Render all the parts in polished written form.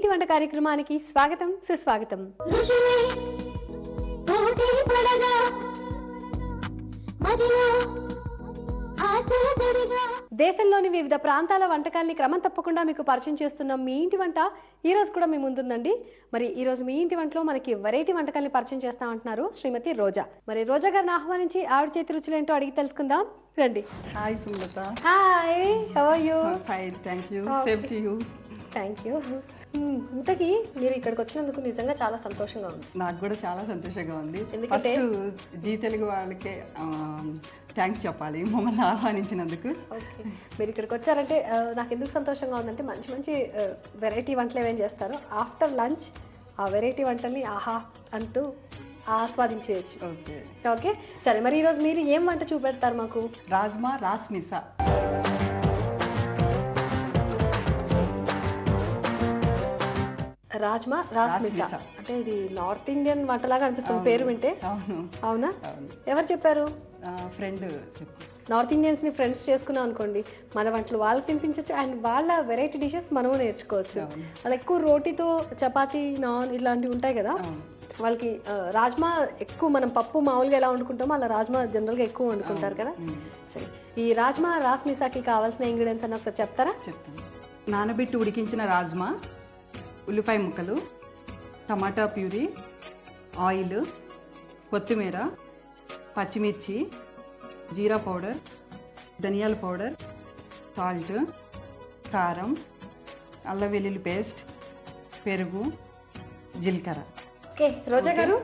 ఇంటి వంట కార్యక్రమానికి స్వాగతం సుస్వాగతం. దేశంలోని వివిధ ప్రాంతాల వంటకాల్ని క్రమం తప్పకుండా మీకు పరిచయం చేస్తున్న మీ ఇంటి వంట ఈ రోజు కూడా మీ ముందుందండి. మరి ఈ రోజు మీ ఇంటి వంటలో మనకి వెరైటీ వంటకాల్ని పరిచయం చేస్తామంటున్నారు శ్రీమతి రోజా. మరి రోజా గారిని ఆహ్వానించి ఆవిడ చేతి రుచులు ఏంటో అడిగి తెలుసుకుందాం రండి. Hi Sumalatha. Hi, how are you? Fine, thank you. Same to you. Thank you. ఇంతకీ మీరు ఇక్కడికి వచ్చినందుకు నిజంగా చాలా సంతోషంగా ఉంది. నాకు కూడా చాలా సంతోషంగా ఉంది. ఫస్ట్ జీ తెలుగు వాళ్ళకే థ్యాంక్స్ చెప్పాలి మమ్మల్ని ఆహ్వానించినందుకు. ఓకే, మీరు ఇక్కడికి వచ్చారంటే నాకు ఎందుకు సంతోషంగా ఉందంటే మంచి మంచి వెరైటీ వంటలు ఏమేం చేస్తారు. ఆఫ్టర్ లంచ్ ఆ వెరైటీ వంటల్ని ఆహా అంటూ ఆస్వాదించేయచ్చు. ఓకే ఓకే సరే, మరి ఈరోజు మీరు ఏం వంట చూపెడతారు మాకు? రాజ్మా రాస్ మిసా. రాజ్మా రాస్ మిసా అంటే ఇది నార్త్ ఇండియన్ వంటలాగా అనిపిస్తుంది పేరు వింటే. అవునా? ఎవరు చెప్పారు? ఫ్రెండ్ చెప్పు. నార్త్ ఇండియన్స్ని ఫ్రెండ్స్ చేసుకున్నాం అనుకోండి, మన వంటలు వాళ్ళకి తినిపించవచ్చు అండ్ వాళ్ళ వెరైటీ డిషెస్ మనము నేర్చుకోవచ్చు. వాళ్ళు ఎక్కువ రోటీతో చపాతీ నాన్ ఇలాంటివి ఉంటాయి కదా, వాళ్ళకి రాజ్మా ఎక్కువ మనం పప్పు మామూలుగా ఎలా వండుకుంటామో అలా రాజ్మా జనరల్గా ఎక్కువ వండుకుంటారు కదా. సరే, ఈ రాజ్మా రాస్ మిసాకి కావాల్సిన ఇంగ్రీడియంట్స్ అన్న ఒకసారి చెప్తారా? చెప్తాను. నానబెట్టి ఉడికించిన రాజ్మా, ఉల్లిపాయ ముక్కలు, టమాటా ప్యూరీ, ఆయిల్, కొత్తిమీర, పచ్చిమిర్చి, జీరా పౌడర్, ధనియాల పౌడర్, సాల్ట్, కారం, అల్లం వెల్లుల్లి పేస్ట్, పెరుగు, జీలకర్ర. ఓకే రోజా గారు,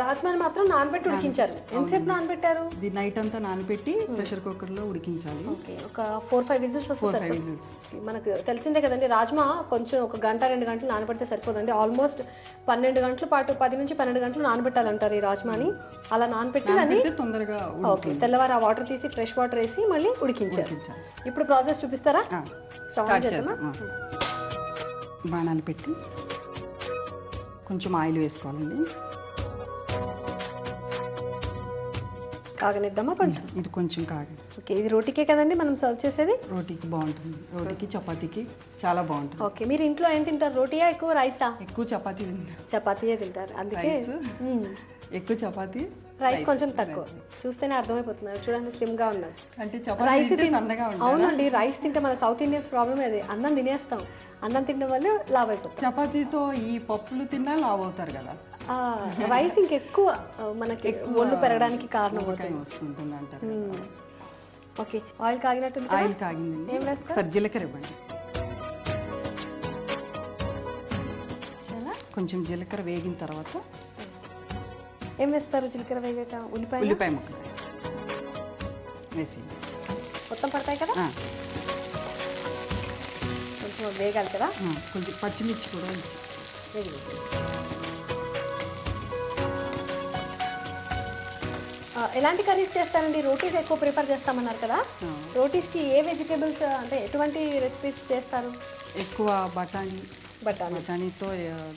రాజ్మాని మాత్రం నానబెట్టి ఉడికించారు. ఎంతసేపు నానబెట్టారు? ఇది నైట్ అంతా నానబెట్టి ప్రెషర్ కుక్కర్లో ఉడికించాలి. ఓకే, ఒక 4-5 విజిల్స్ వస్తుంది. మనకు తెలిసిందే కదండి, రాజ్మా కొంచెం ఒక గంట 2 గంటలు నానబెడితే సరిపోదండి. ఆల్మోస్ట్ 12 గంటల పాటు 10 నుంచి 12 గంటలు నానబెట్టాలంటారు ఈ రాజ్మాని. అలా నానబెట్టి దాన్ని తొందరగా ఓకే తెల్లవారు ఆ వాటర్ తీసి ఫ్రెష్ వాటర్ వేసి మళ్ళీ ఉడికించారు. ఇప్పుడు ప్రాసెస్ చూపిస్తారా? స్టార్ట్ చేద్దామా? బాణాలు పెట్టి కొంచెం ఆయిల్ వేసుకోవాలండి. కాగనిద్దామా కొంచెం? ఇది కొంచెం కాగి. ఓకే, ఇది రోటీకే కదండి మనం సర్వ్ చేసేది? రోటీకి బాగుంటుంది, రోటీకి చపాతీకి చాలా బాగుంటుంది. ఓకే, మీరు ఇంట్లో ఏం తింటారు? రోటీయా ఎక్కువ రైసా? ఎక్కువ చపాతీ తింటారు. చపాతీయే తింటారు, అందుకే ఎక్కువ చపాతీ, రైస్ కొంచెం తక్కువ. చూస్తేనే అర్థమైపోతున్నారు, చూడండి స్లిమ్ గా ఉన్నారు. అంటే రైస్ సన్నగా ఉంటుంది. అవునండి, రైస్ తింటే మన సౌత్ ఇండియన్స్ ప్రాబ్లమ్ అదే, అన్నం తినేస్తాం, అన్నం తినడం వల్ల లావ్ అయిపోతాం. చపాతీతో ఈ పప్పులు తిన్నా లావ్ అవుతారు కదా. రైస్ ఇంకెక్కువ మనకి ఒళ్ళు పెరగడానికి కారణం వస్తుంటుంది అంటారు. ఓకే, ఆయిల్ కాగినట్టు? ఆయిల్ కాగిందండి. ఏం వేస్తారు? సరే, జీలకర్ర ఇవ్వండి. కొంచెం జీలకర్ర వేగిన తర్వాత ఏం వేస్తారు? జీలకర్ర వేగాక ఉల్లిపాయ ముక్కలు వేసి మొత్తం పడతాయి కదా, కొంచెం వేగాలి కదా. కొంచెం పచ్చిమిర్చి కూడా వేగి. ఎలాంటి కర్రీస్ చేస్తారండి? రోటీస్ ఎక్కువ ప్రిఫర్ చేస్తామన్నారు కదా, రోటీస్కి ఏ వెజిటేబుల్స్ అంటే ఎటువంటి రెసిపీస్ చేస్తారు? ఎక్కువ బఠానీతో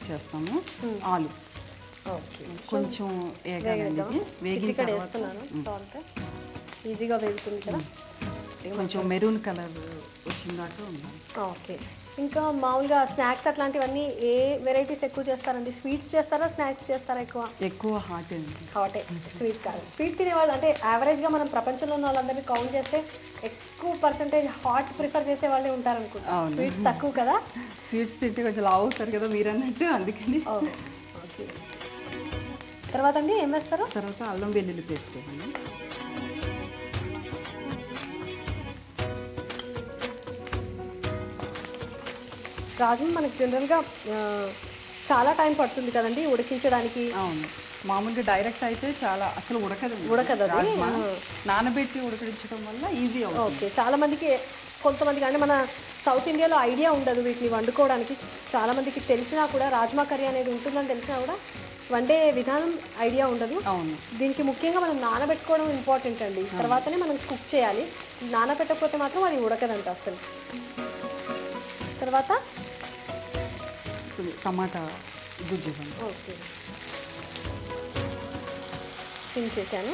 చేస్తాము. ఆలు కొంచెం వేగిన తర్వాత సాల్ట్ ఈజీగా వేగుతుంది కదా, కొంచెం మెరూన్ కలర్ వచ్చిందాక ఉండాలి. ఓకే, ఇంకా మామూలుగా స్నాక్స్ అట్లాంటివన్నీ ఏ వెరైటీస్ ఎక్కువ చేస్తారండి? స్వీట్స్ చేస్తారా, స్నాక్స్ చేస్తారా? ఎక్కువ హాటే. స్వీట్ కాదు, స్వీట్ తినేవాళ్ళు అంటే యావరేజ్గా మనం ప్రపంచంలో ఉన్న వాళ్ళందరినీ కౌంట్ చేస్తే ఎక్కువ పర్సెంటేజ్ హాట్ ప్రిఫర్ చేసే వాళ్ళే ఉంటారు అనుకుంటా. స్వీట్స్ తక్కువ కదా. స్వీట్స్ తింటే కొంచెం లావు అవుతారు కదా మీరు అన్నట్టు, అందుకని. ఓకే, తర్వాత అండి ఏం వేస్తారు? తర్వాత అల్లం వెల్లుల్లి పేస్ట్ వేయండి. రాజ్మా మనకి జనరల్గా చాలా టైం పడుతుంది కదండి ఉడికించడానికి. అవును, మామూలుగా డైరెక్ట్ అయితే చాలా అసలు ఉడకదు. నానబెట్టి ఉడకడించడం వల్ల ఈజీ అవుతుంది. ఓకే, చాలా మందికి కొంతమందికి అంటే మన సౌత్ ఇండియాలో ఐడియా ఉండదు వీటిని వండుకోవడానికి. చాలామందికి తెలిసినా కూడా రాజ్మా కర్రీ అనేది ఉంటుందని తెలిసినా కూడా వండే విధానం ఐడియా ఉండదు. అవును, దీనికి ముఖ్యంగా మనం నానబెట్టుకోవడం ఇంపార్టెంట్ అండి. తర్వాతనే మనం కుక్ చేయాలి. నానబెట్టకపోతే మాత్రం అది ఉడకదంట అసలు. తర్వాత టమాటా గుజ్జు. ఓకే, సిమ్ చేశాను.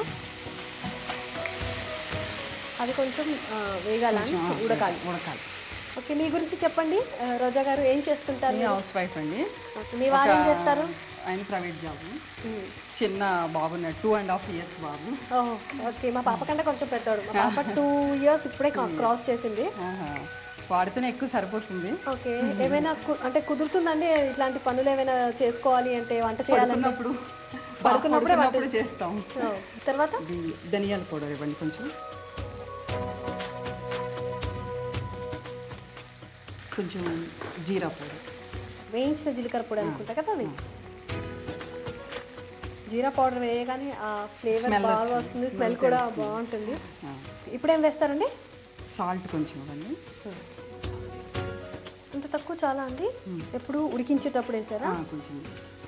అది కొంచెం వేగాలని ఉడకాలి. ఓకే, మీ గురించి చెప్పండి. రోజా గారు ఏం చేస్తుంటారు? నేను హౌస్ వైఫ్ అండి. ఓకే, మీ వారు ఏం చేస్తారు? ఆయన ప్రైవేట్ జాబ్. చిన్న బాబు 2.5 years బాబు. ఓకే, మా పాప కంటే కొంచెం పెద్దవాడు. మా పాప 2 years ఇప్పుడే క్రాస్ చేసింది. వాడితేనే ఎక్కువ సరిపోతుంది. ఓకే, ఏమైనా అంటే కుదురుతుందండి ఇట్లాంటి పనులు ఏమైనా చేసుకోవాలి అంటే, వంట చేయాలన్నప్పుడు? పడుకున్నప్పుడే చేస్తాం. తర్వాత ధనియాల పౌడర్ ఇవ్వండి కొంచెం, కొంచెం జీరా పౌడర్, వేయించిన జీలకర్ర పొడి అనుకుంటా కదా అది. జీరా పౌడర్ వేయగానే ఆ ఫ్లేవర్ బాగా వస్తుంది, స్మెల్ కూడా బాగుంటుంది. ఇప్పుడు ఏం వేస్తారండి? సాల్ట్ కొంచెం ఇవ్వండి. ఇంత తక్కువ చాలా అండి? ఎప్పుడు ఉడికించేటప్పుడు వేసారా? కొంచెం.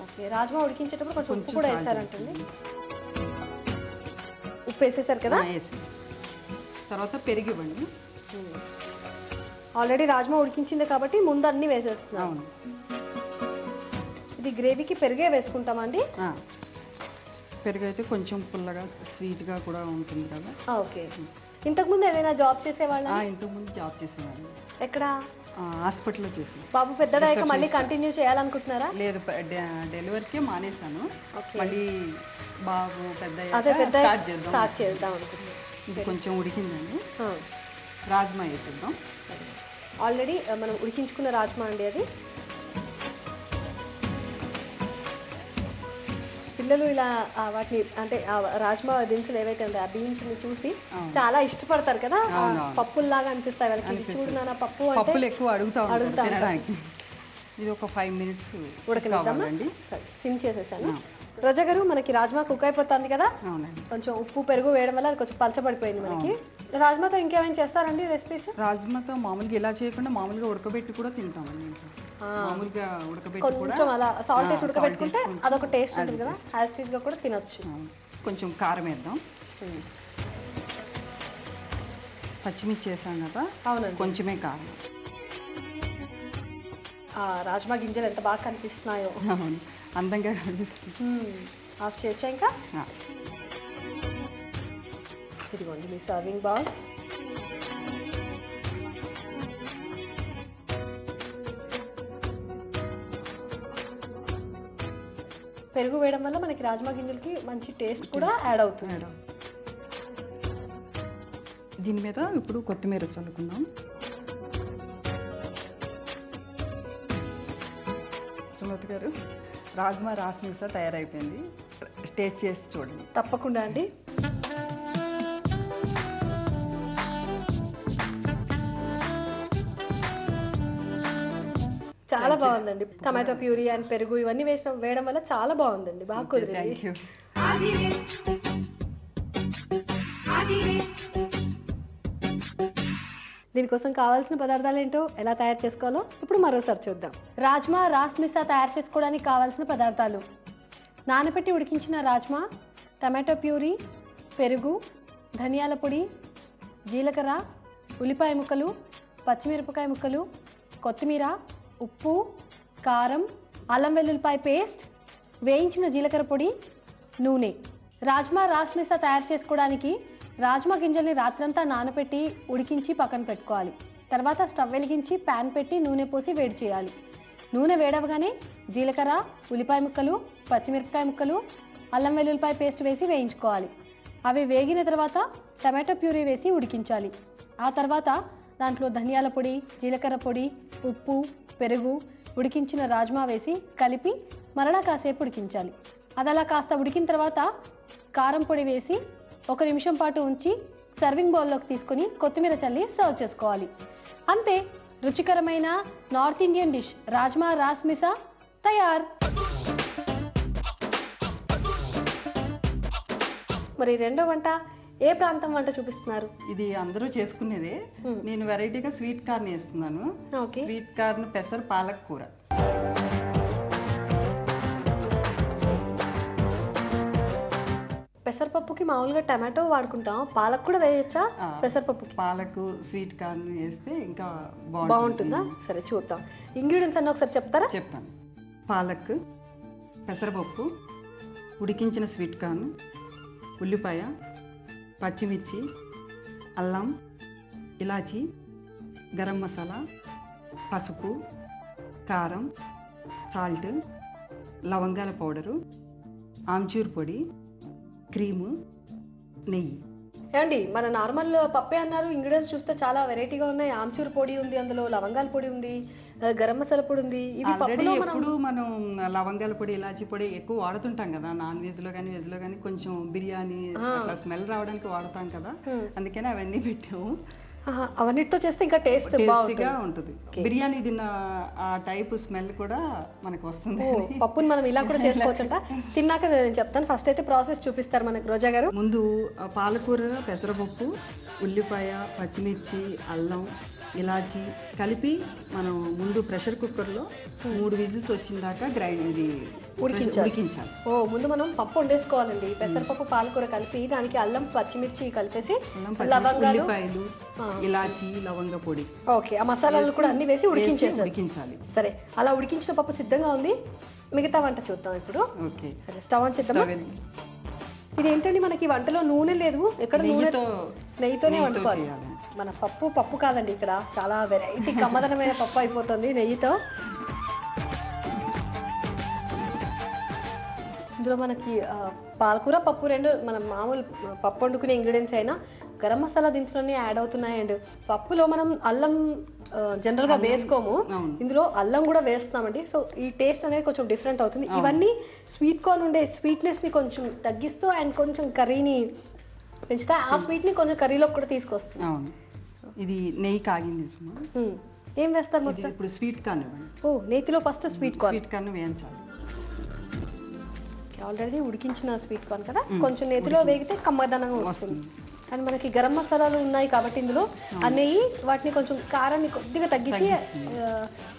ఓకే, రాజ్మా ఉడికించేటప్పుడు కొంచెం ఉప్పు కూడా వేసారంటండి. ఉప్పు వేసేసారు కదా? తర్వాత పెరుగు ఇవ్వండి. ఆల్రెడీ రాజ్మా ఉడికించింది కాబట్టి ముందు అన్నీ వేసేస్తున్నాం. ఇది గ్రేవీకి పెరుగే వేసుకుంటామండి. పెరుగు అయితే కొంచెం పుల్లగా స్వీట్గా కూడా ఉంటుంది కదా. ఓకే, ఇంతకుముందు ఏదైనా జాబ్ చేసేవాళ్ళ? ఇంతకుముందు జాబ్ చేసేవాళ్ళు. ఎక్కడ? హాస్పిటల్లో చేసి. బాబు పెద్దడాక మళ్ళీ కంటిన్యూ చేయాలనుకుంటున్నారా? లేదు, డెలివరీకే మానేశాను. మళ్ళీ బాబు పెద్ద స్టార్ట్ చేద్దాం అనుకుంటున్నాను. ఇది కొంచెం ఉడికిందండి, రాజ్మా వేసేద్దాం. ఆల్రెడీ మనం ఉడికించుకున్న రాజ్మా అండి అది. పిల్లలు ఇలా వాటిని అంటే రాజ్మా దినుసులు ఏవైతే ఉంటాయో ఆ బీన్స్ని చూసి చాలా ఇష్టపడతారు కదా, పప్పుల్లాగా అనిపిస్తాయి వాళ్ళకి. చూడు నాన్న పప్పు అంటే పప్పులు ఎక్కువ అడుగుతా తినడానికి. ఇది ఒక 5 minutes ఉడకనిద్దామండి. సరే, సిమ్ చేసేసాను. రోజా గారు, మనకి రాజ్మా కుక్ అయిపోతుంది కదా, కొంచెం ఉప్పు పెరుగు వేయడం వల్ల అది కొంచెం పలచబడిపోయింది మనకి. రాజ్మాతో ఇంకేమైనా చేస్తారండి రెసిపీస్? రాజ్మాతో మామూలుగా ఇలా చేయకుండా మామూలుగా ఉడకబెట్టి కూడా తింటామండి. మామూలుగా ఉడకబెట్టి కొంచెం అలా సాల్ట్ వేసి ఉడకబెట్టుకుంటే అదొక టేస్ట్ ఉంటుంది కదా, యాస్టీస్గా కూడా తినొచ్చు. కొంచెం కారం వేద్దాం. పచ్చిమిర్చి వేసాం కదా, అవునండి, కొంచెమే కారం. రాజ్మా గింజలు ఎంత బాగా కనిపిస్తున్నాయో, అందంగా కనిపిస్తుంది. ఆఫ్ చేయొచ్చా ఇంకా? ఇదిగోండి మీ సర్వింగ్ బౌల్. పెరుగు వేయడం వల్ల మనకి రాజ్మా గింజలకి మంచి టేస్ట్ కూడా యాడ్ అవుతుంది. దీని మీద ఇప్పుడు కొత్తిమీర చల్లుకుందాం. సుమతి గారు, రాజ్మా రాస్మిసా తయారైపోయింది. టేస్ట్ చేసి చూడండి. తప్పకుండా అండి. చాలా బాగుందండి. టమాటో ప్యూరీ అండ్ పెరుగు ఇవన్నీ వేయడం వల్ల చాలా బాగుందండి, బాగా కుదిరింది. దీనికోసం కావాల్సిన పదార్థాలు ఏంటో, ఎలా తయారు చేసుకోవాలో ఇప్పుడు మరోసారి చూద్దాం. రాజ్మా రాస్మిసా తయారు చేసుకోవడానికి కావాల్సిన పదార్థాలు: నానబెట్టి ఉడికించిన రాజ్మా, టమాటో ప్యూరీ, పెరుగు, ధనియాల పొడి, జీలకర్ర, ఉల్లిపాయ ముక్కలు, పచ్చిమిరపకాయ ముక్కలు, కొత్తిమీర, ఉప్పు, కారం, అల్లం వెల్లుల్లిపాయ పేస్ట్, వేయించిన జీలకర్ర పొడి, నూనె. రాజ్మా రాస్మిసా తయారు చేసుకోవడానికి రాజ్మా గింజల్ని రాత్రంతా నానబెట్టి ఉడికించి పక్కన పెట్టుకోవాలి. తర్వాత స్టవ్ వెలిగించి ప్యాన్ పెట్టి నూనె పోసి వేడి చేయాలి. నూనె వేడవగానే జీలకర్ర, ఉల్లిపాయ ముక్కలు, పచ్చిమిరపకాయ ముక్కలు, అల్లం వెల్లుల్లిపాయ పేస్ట్ వేసి వేయించుకోవాలి. అవి వేగిన తర్వాత టమాటో ప్యూరీ వేసి ఉడికించాలి. ఆ తర్వాత దాంట్లో ధనియాల పొడి, జీలకర్ర పొడి, ఉప్పు, పెరుగు, ఉడికించిన రాజ్మా వేసి కలిపి మరలా కాసేపు ఉడికించాలి. అది అలా కాస్త ఉడికిన తర్వాత కారం పొడి వేసి 1 నిమిషం పాటు ఉంచి సర్వింగ్ బౌల్లోకి తీసుకొని కొత్తిమీర చల్లి సర్వ్ చేసుకోవాలి. అంతే, రుచికరమైన నార్త్ ఇండియన్ డిష్ రాజ్మా రాస్మిసా తయార్. మరి రెండో వంట ఏ ప్రాంతం వంట చూపిస్తున్నారు? ఇది అందరూ చేసుకునేదే. నేను వెరైటీగా స్వీట్ కార్న్ వేస్తున్నాను. స్వీట్ కార్న్ పెసర పాలక్ కూర. పెసరపప్పుకి మామూలుగా టమాటో వాడుకుంటాం, పాలక్ కూడా వేయచ్చా? పెసరపప్పుకి పాలక్ స్వీట్ కార్న్ వేస్తే ఇంకా బాగుంటుందా? సరే చూద్దాం. ఇంగ్రీడియంట్స్ అన్నీ ఒకసారి చెప్తారా? చెప్తాను. పాలక్, పెసరపప్పు, ఉడికించిన స్వీట్ కార్న్, ఉల్లిపాయ, పచ్చిమిర్చి, అల్లం, ఇలాచి, గరం మసాలా, పసుపు, కారం, సాల్ట్, లవంగాల పౌడరు, ఆమ్చూర్ పొడి, క్రీము, నెయ్యి. ఏమండి మన నార్మల్ పప్పే అన్నారు, ఇంగ్రీడియంట్స్ చూస్తే చాలా వెరైటీగా ఉన్నాయి. ఆమ్చూర్ పొడి ఉంది, అందులో లవంగాల పొడి ఉంది, గరం మసాలా పొడి ఉంది. ఇవి పప్పులో మనం లవంగాల పొడి, ఇలాచీ పొడి ఎక్కువ వాడుతుంటాం కదా, నాన్ వెజ్లో కానీ వెజ్లో కానీ. కొంచెం బిర్యానీ అట్లా స్మెల్ రావడానికి వాడతాం కదా, అందుకని అవన్నీ పెట్టాము. అవన్నిటితో చేస్తే ఇంకా టేస్టీగా ఉంటుంది. బిర్యానీ తిన్న ఆ టైప్ స్మెల్ కూడా మనకు వస్తుంది. పప్పుని మనం ఇలా కూడా చేసుకోవచ్చంట. తిన్నాక నేను చెప్తాను. ఫస్ట్ అయితే ప్రాసెస్ చూపిస్తారు మనకు రోజా గారు. ముందు పాలకూర, పెసరపప్పు, ఉల్లిపాయ, పచ్చిమిర్చి, అల్లం, ఇలాచి కలిపి మనం ముందు ప్రెషర్ కుక్కర్లో 3 విజిల్స్ వచ్చిన దాకా ఉడికించాలి. ముందు మనం పప్పు వండేసుకోవాలండి. పెసరపప్పు, పాలకూర కలిపి దానికి అల్లం, పచ్చిమిర్చి కలిపేసి, ఉల్లిపాయలు, ఇలాచి, లవంగ పొడి, ఓకే, ఆ మసాలాలు కూడా అన్ని వేసి ఉడికించాలి. సరే, అలా ఉడికించిన పప్పు సిద్ధంగా ఉంది. మిగతా వంట చూద్దాం ఇప్పుడు. ఓకే, సరే, స్టవ్ ఆన్ చేద్దాం. ఇది ఏంటండి, మనకి వంటలో నూనె లేదు. ఎక్కడ నెయ్యితోనే వండుకోవాలి. మన పప్పు కాదండి, ఇక్కడ చాలా వెరైటీ కమ్మదనమైన పప్పు అయిపోతుంది నెయ్యితో. ఇందులో మనకి పాలకూర, పప్పు రెండు మనం మామూలు పప్పు వండుకునే ఇంగ్రీడియంట్స్ అయినా గరం మసాలా దినుసులన్నీ యాడ్ అవుతున్నాయి. అండ్ పప్పులో మనం అల్లం జనరల్గా వేసుకోము, ఇందులో అల్లం కూడా వేస్తామండి. సో ఈ టేస్ట్ అనేది కొంచెం డిఫరెంట్ అవుతుంది. ఇవన్నీ స్వీట్ కార్న్ ఉండే స్వీట్నెస్ని కొంచెం తగ్గిస్తూ అండ్ కొంచెం కర్రీని పెంచుతా, ఆ స్వీట్ని కొంచెం కర్రీలోకి కూడా తీసుకొస్తుంది. ఇది నెయ్యి కాగింది. ఏం వేస్తారు మొత్తం? ఇప్పుడు స్వీట్ కార్న్. నేతిలో ఫస్ట్ స్వీట్ కార్న్ వేయించాలి. ఆల్రెడీ ఉడికించిన స్వీట్ కార్న్ కదా, కొంచెం నేతిలో వేగితే కమ్మదనంగా వస్తుంది. అండ్ మనకి గరం మసాలాలు ఉన్నాయి కాబట్టి ఇందులో ఆ నెయ్యి వాటిని కొంచెం కారాన్ని కొద్దిగా తగ్గించి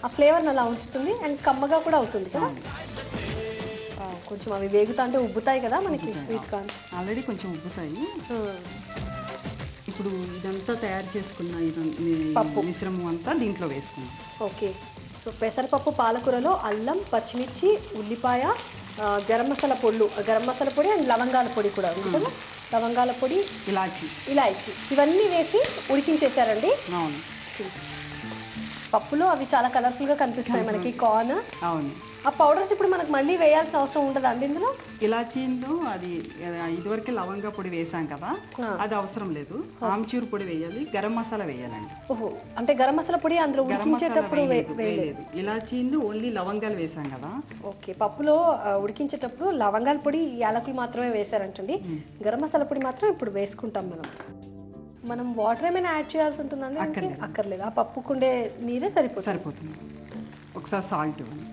ఆ ఫ్లేవర్ని అలా ఉంచుతుంది. అండ్ కమ్మగా కూడా అవుతుంది కదా. కొంచెం అవి వేగుతా అంటే ఉబ్బుతాయి కదా మనకి స్వీట్ కార్న్. ఆల్రెడీ కొంచెం ఉబ్బుతాయి. ఇప్పుడు ఇదంతా తయారు చేసుకున్న పప్పు మిశ్రమం అంతా దీంట్లో వేసుకున్నాం. ఓకే, సో పెసరపప్పు, పాలకూరలో అల్లం, పచ్చిమిర్చి, ఉల్లిపాయ, గరం మసాలా పొడి అండ్ లవంగాల పొడి కూడా ఉంది కదా. లవంగాల పొడి, ఇలాచి ఇవన్నీ వేసి ఉడికించేసారండి. అవును, పప్పులో అవి చాలా కలర్ఫుల్గా కనిపిస్తాయి మనకి కార్న్. అవును, ఆ పౌడర్స్ ఇప్పుడు మనకు మళ్ళీ వేయాల్సిన అవసరం ఉండదు అండి ఇందులో. ఇలాచీలో అది ఇదివరకే లవంగా పొడి వేసాం కదా, అది అవసరం లేదు. ఆమ్చూర్ పొడి వేయాలి, గరం మసాలా వేయాలండి. ఓహో, అంటే గరం మసాలా పొడి అందులో ఉడికించేటప్పుడు వేయలేదు. ఇలాచీలో ఓన్లీ లవంగాలు వేసాం కదా. ఓకే, పప్పులో ఉడికించేటప్పుడు లవంగాల పొడి, యాలకులు మాత్రమే వేసారంటండి. గరం మసాలా పొడి మాత్రం ఇప్పుడు వేసుకుంటాం మనం వాటర్ ఏమైనా యాడ్ చేయాల్సి ఉంటుందండి? అక్కర్లేదు, ఆ పప్పుకుండే నీరే సరిపోతుంది. ఒకసారి సాల్ట్ ఇవ్వండి.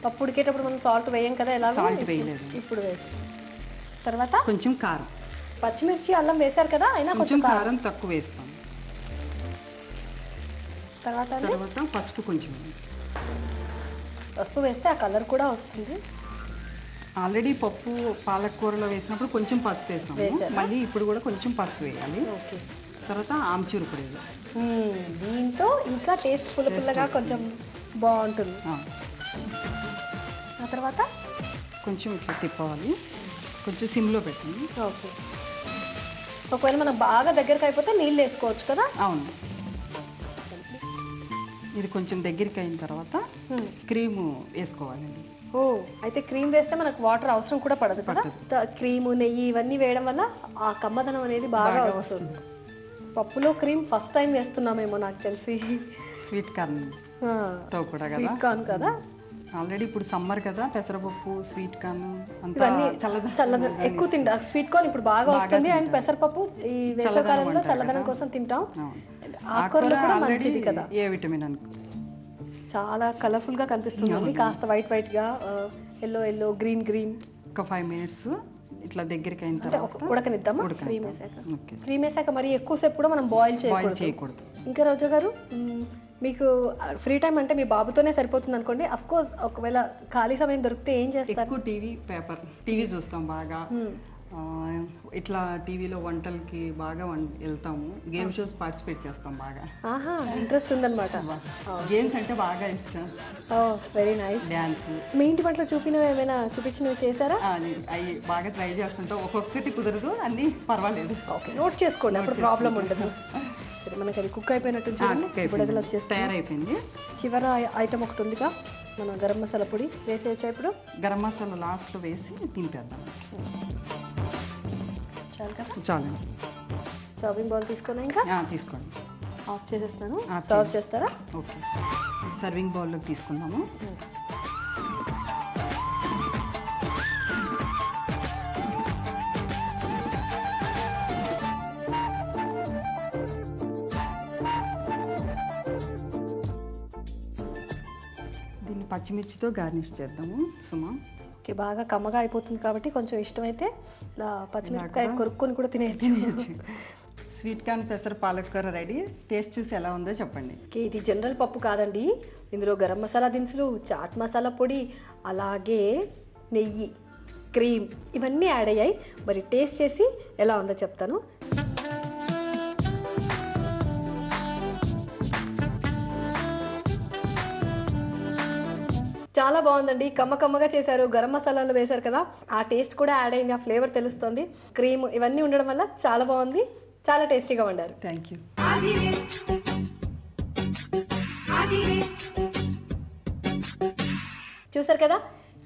పప్పు ఉడికేటప్పుడు మనం సాల్ట్ వేయం కదా, ఎలా సాల్ట్ వేయలేదు, ఇప్పుడు వేసుకుంటాం. తర్వాత కొంచెం కారం, పచ్చిమిర్చి, అల్లం వేశారు కదా, అయినా కొంచెం కారం తక్కువ వేస్తాం. తర్వాత పసుపు, కొంచెం పసుపు వేస్తే ఆ కలర్ కూడా వస్తుంది. ఆల్రెడీ పప్పు పాలకూరలో వేసినప్పుడు కొంచెం పసుపు వేసాము, మళ్ళీ ఇప్పుడు కూడా కొంచెం పసుపు వేయాలి. ఓకే, తర్వాత ఆమ్చూర్ పొడి, దీంతో ఇంకా టేస్ట్ పుల్లగా కొంచెం బాగుంటుంది. ఆ తర్వాత కొంచెం ఇట్లా తిప్పవాలి, కొంచెం సిమ్లో పెట్టండి. ఓకే, ఒకవేళ మనం బాగా దగ్గరికి అయిపోతే నీళ్ళు వేసుకోవచ్చు కదా. అవును, ఇది కొంచెం దగ్గరికి అయిన తర్వాత క్రీము వేసుకోవాలండి. అయితే క్రీమ్ వేస్తే మనకు వాటర్ అవసరం కూడా పడదు కదా. క్రీము, నెయ్యి ఇవన్నీ వేయడం వల్ల ఆ కమ్మదనం అనేది బాగా వస్తుంది. పప్పులో క్రీమ్ ఫస్ట్ టైం వేస్తున్నామేమో నాకు తెలిసి. స్వీట్ కార్న్ కదా, ఆల్రెడీ ఇప్పుడు సమ్మర్ కదా, పెసరపప్పు, స్వీట్ కార్న్ అంతా చల్లదనం ఎక్కువ తింటాం. స్వీట్ కార్న్ ఇప్పుడు బాగా వస్తుంది. అండ్ పెసరపప్పు ఈ వేసవికాలంలో చల్లదనం కోసం తింటాం. ఆకుకూరలు కూడా మంచిది కదా, ఏ విటమిన్ అనుకో. చాలా కలర్ఫుల్ గా కనిపిస్తుంది, కాస్త వైట్ గా, ఎల్లో గ్రీన్. ఒక 5 minutes ఇట్లా దగ్గరికి అయిన తర్వాత ఉడకనిద్దామా. క్రీమ్ వేసాక మరి ఎక్కువసేపు కూడా మనం బాయిల్ చేయకూడదు. ఇంకా రోజా గారు, మీకు ఫ్రీ టైం అంటే మీ బాబుతోనే సరిపోతుంది అనుకోండి. అఫ్ కోర్స్ ఒకవేళ ఖాళీ సమయం దొరికితే ఏం చేస్తారు? ఎక్కువ టీవీ చూస్తాం బాగా. ఇట్లా టీవీలో వంటలకి బాగా వెళ్తాము. గేమ్ షోస్ పార్టిసిపేట్ చేస్తాం బాగా. ఇంట్రెస్ట్ ఉందన్నమాట. గేమ్స్ అంటే బాగా ఇష్టం. Very nice. డాన్స్. మీ ఇంటి పట్ల చూపించినవి చేశారా? అవి బాగా ట్రై చేస్తుంటాం. ఒక్కొక్కటి కుదరదు, అన్నీ పర్వాలేదు. ఓకే, నోట్ చేసుకోండి, అప్పుడు ప్రాబ్లం ఉండదు. సరే, మనకి అది కుక్ అయిపోయినట్టు చూడండి, బుడగలు వచ్చేస్తాయి, తయారైపోయింది. చివరి ఐటమ్ ఒకటి ఉందిగా, మనం గరం మసాలా పొడి వేసేయచ్చా ఇప్పుడు? గరం మసాలా లాస్ట్లో వేసి దింపేద్దాం. చాలు కదా, చాలు. సర్వింగ్ బౌల్ తీసుకున్నా ఇంకా తీసుకోండి. ఆఫ్ చేసేస్తాను, సర్వ్ చేస్తారా? ఓకే, సర్వింగ్ బౌల్లోకి తీసుకుందాము. దీన్ని పచ్చిమిర్చితో గార్నిష్ చేద్దాము సుమా. ఓకే, బాగా కమ్మగా అయిపోతుంది కాబట్టి కొంచెం ఇష్టమైతే ఇలా పచ్చిమిరపకాయ కొరుక్కొని కూడా తినేయచ్చు. స్వీట్ కార్న్ పెసర పాలక్ కూర రెడీ. టేస్ట్ చూసి ఎలా ఉందో చెప్పండి. ఓకే, ఇది జనరల్ పప్పు కాదండి, ఇందులో గరం మసాలా దినుసులు, చాట్ మసాలా పొడి, అలాగే నెయ్యి, క్రీమ్ ఇవన్నీ యాడ్ అయ్యాయి. మరి టేస్ట్ చేసి ఎలా ఉందో చెప్తాను. చాలా బాగుందండి, కమ్మగా చేశారు, గరం మసాలాలు వేశారు కదా, ఆ టేస్ట్ కూడా యాడ్ అయింది, ఆ ఫ్లేవర్ తెలుస్తుంది. క్రీమ్ ఇవన్నీ ఉండడం వల్ల చాలా బాగుంది, చాలా టేస్టీగా వండారు. Thank you. చూసారు కదా,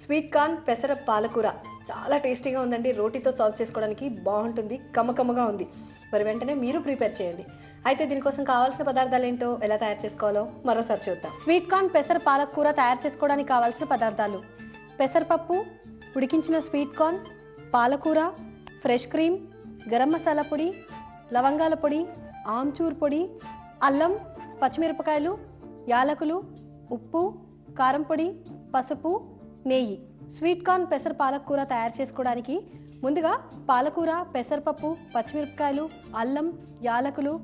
స్వీట్ కార్న్ పెసర పాలకూర చాలా టేస్టీగా ఉందండి. రోటీతో సర్వ్ చేసుకోవడానికి బాగుంటుంది, కమ్మగా ఉంది. మరి వెంటనే మీరు ప్రిపేర్ చేయండి. అయితే దీనికోసం కావాల్సిన పదార్థాలు ఏంటో, ఎలా తయారు చేసుకోవాలో మరోసారి చూద్దాం. స్వీట్ కార్న్ పెసర పాలకూర తయారు చేసుకోవడానికి కావాల్సిన పదార్థాలు: పెసరపప్పు, ఉడికించిన స్వీట్ కార్న్, పాలకూర, ఫ్రెష్ క్రీమ్, గరం మసాలా పొడి, లవంగాల పొడి, ఆమ్చూర్ పొడి, అల్లం, పచ్చిమిరపకాయలు, యాలకులు, ఉప్పు, కారం పొడి, పసుపు, నెయ్యి. స్వీట్ కార్న్ పెసర పాలకూర తయారు చేసుకోవడానికి ముందుగా పాలకూర, పెసరపప్పు, పచ్చిమిరపకాయలు, అల్లం, యాలకులు,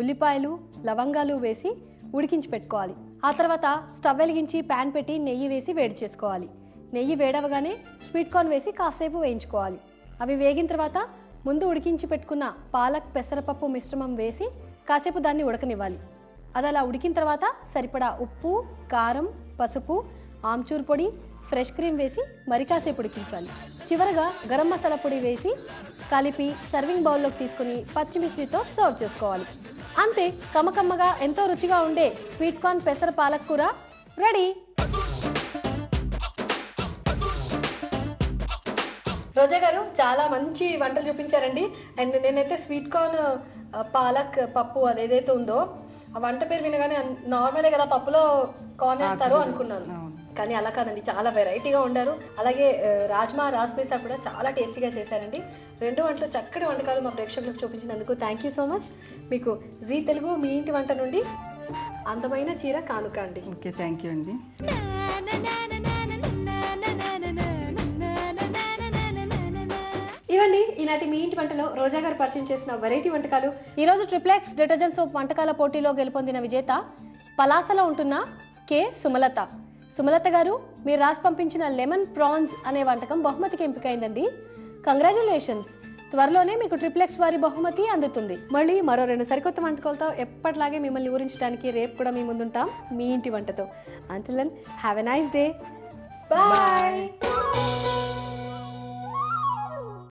ఉల్లిపాయలు, లవంగాలు వేసి ఉడికించి పెట్టుకోవాలి. ఆ తర్వాత స్టవ్ వెలిగించి ప్యాన్ పెట్టి నెయ్యి వేసి వేడి చేసుకోవాలి. నెయ్యి వేడవగానే స్వీట్ కార్న్ వేసి కాసేపు వేయించుకోవాలి. అవి వేగిన తర్వాత ముందు ఉడికించి పెట్టుకున్న పాలక్ పెసరపప్పు మిశ్రమం వేసి కాసేపు దాన్ని ఉడకనివ్వాలి. అది అలా ఉడికిన తర్వాత సరిపడా ఉప్పు, కారం, పసుపు, ఆమ్చూర్ పొడి, ఫ్రెష్ క్రీమ్ వేసి మరి కాసేపు ఉడికించాలి. చివరగా గరం మసాలా పొడి వేసి కలిపి సర్వింగ్ బౌల్లోకి తీసుకుని పచ్చిమిర్చితో సర్వ్ చేసుకోవాలి. అంతే, కమ్మగా ఎంతో రుచిగా ఉండే స్వీట్ కార్న్ పెసర పాలక్ కూర రెడీ. రోజా గారు చాలా మంచి వంటలు చూపించారండి. అండ్ నేనైతే స్వీట్ కార్న్ పాలక్ పప్పు అదేదైతే ఉందో ఆ వంట పేరు వినగానే నార్మలే కదా పప్పులో కార్న్ వేస్తారు అనుకున్నాను, కానీ అలా కాదండి, చాలా వెరైటీగా వండారు. అలాగే రాజ్మా రాస్పేసా కూడా చాలా టేస్టీగా చేశారండి. రెండు వంటలు చక్కటి వంటకాలు మా ప్రేక్షకులకు చూపించినందుకు థ్యాంక్ యూ సో మచ్. మీకు జీ తెలుగు మీ ఇంటి వంట నుండి అందమైన చీర కానుక అండి. ఓకే, థ్యాంక్ యూ అండి. ఇవ్వండి ఈనాటి మీ ఇంటి వంటలో రోజా గారు పరిచయం చేసిన వెరైటీ వంటకాలు. ఈరోజు ట్రిప్లెక్స్ డిటర్జెంట్ సోప్ వంటకాల పోటీలో గెలుపొందిన విజేత పలాసలో ఉంటున్న కె సుమలత. సుమలత గారు, మీరు రాసి పంపించిన లెమన్ ప్రాన్స్ అనే వంటకం బహుమతికి ఎంపికైందండి. కంగ్రాచులేషన్స్. త్వరలోనే మీకు ట్రిప్లెక్స్ వారి బహుమతి అందుతుంది. మళ్ళీ మరో 2 సరికొత్త వంటకాలతో ఎప్పటిలాగే మిమ్మల్ని ఊరించడానికి రేపు కూడా మీ ముందుంటాం మీ ఇంటి వంటతో. Until then have a nice day. Bye.